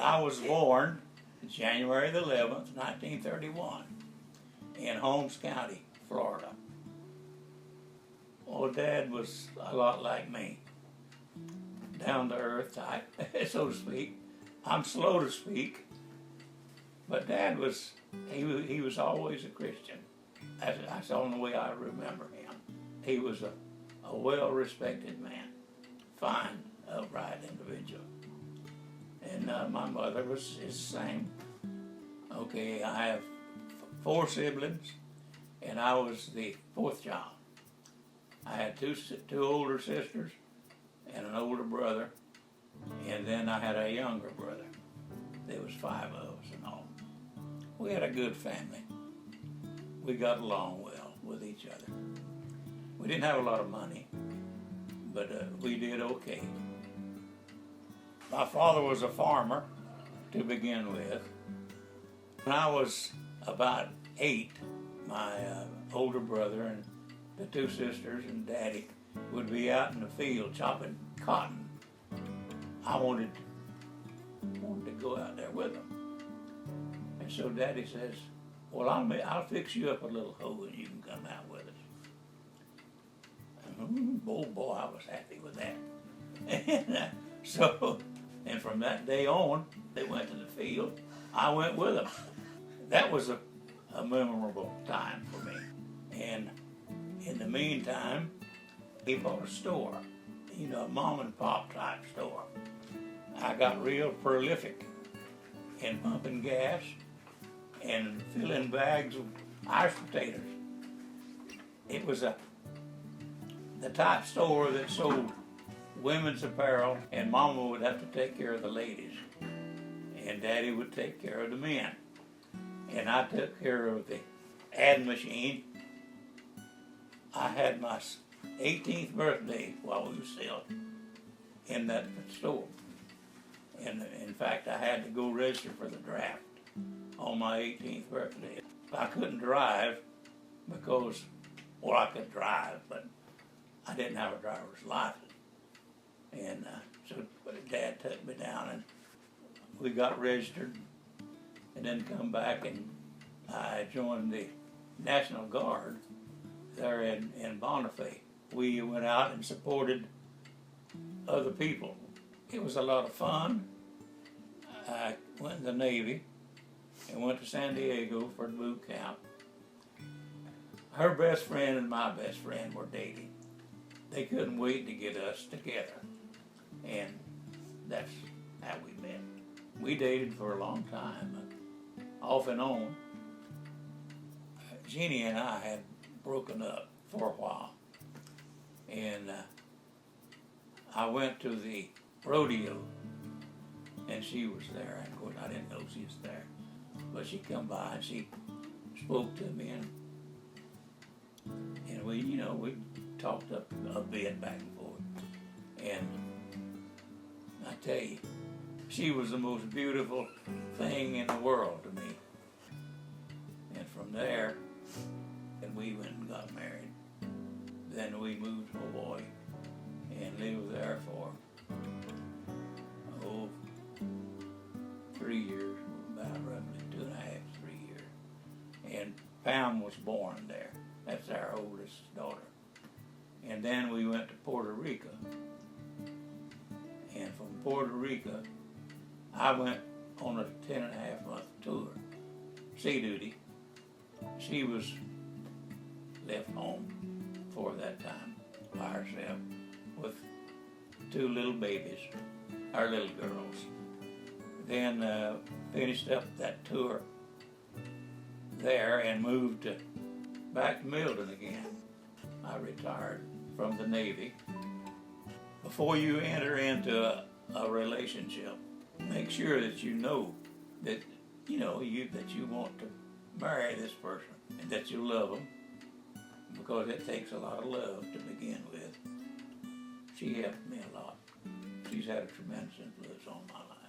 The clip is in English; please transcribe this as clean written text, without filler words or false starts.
I was born January the 11th, 1931, in Holmes County, Florida. Well, Dad was a lot like me, down to earth type, so to speak. I'm slow to speak, but Dad was, he was always a Christian. That's the only way I remember him. He was a well-respected man, fine, upright individual. And my mother was the same. Okay, I have 4 siblings, and I was the 4th child. I had two older sisters and an older brother, and then I had a younger brother. There was 5 of us in all. We had a good family. We got along well with each other. We didn't have a lot of money, but we did okay. My father was a farmer to begin with. When I was about 8, my older brother and the 2 sisters and Daddy would be out in the field chopping cotton. I wanted to go out there with them. And so Daddy says, well, I'll fix you up a little hoe and you can come out with us. And, oh boy, I was happy with that. And from that day on, they went to the field. I went with them. That was a memorable time for me. And in the meantime, he bought a store, a mom and pop type store. I got real prolific in pumping gas and filling bags of iced potatoes. It was the type store that sold women's apparel, and Mama would have to take care of the ladies, and Daddy would take care of the men. And I took care of the ad machine. I had my 18th birthday while we were still in that store. And in fact, I had to go register for the draft on my 18th birthday. I couldn't drive because, well, I could drive, but I didn't have a driver's license. And so Dad took me down and we got registered and then come back, and I joined the National Guard there in Bonifay. We went out and supported other people. It was a lot of fun. I went in the Navy and went to San Diego for the boot camp. Her best friend and my best friend were dating. They couldn't wait to get us together. And that's how we met. We dated for a long time, off and on. Jeannie and I had broken up for a while. And I went to the rodeo, and she was there. Of course, I didn't know she was there. But she come by and she spoke to me, and we talked up a bit back and forth. And I tell you, she was the most beautiful thing in the world to me. And from there, and we went and got married. Then we moved to Hawaii and lived there for 3 years, about roughly 2.5, 3 years. And Pam was born there. That's our oldest daughter. And then we went to Puerto Rico. And from Puerto Rico, I went on a 10.5-month tour, sea duty. She was left home for that time by herself with 2 little babies, our little girls. Then finished up that tour there and moved back to Milton again. I retired from the Navy. Before you enter into a relationship, make sure that you know that that you want to marry this person and that you love them, because it takes a lot of love to begin with. She helped me a lot. She's had a tremendous influence on my life.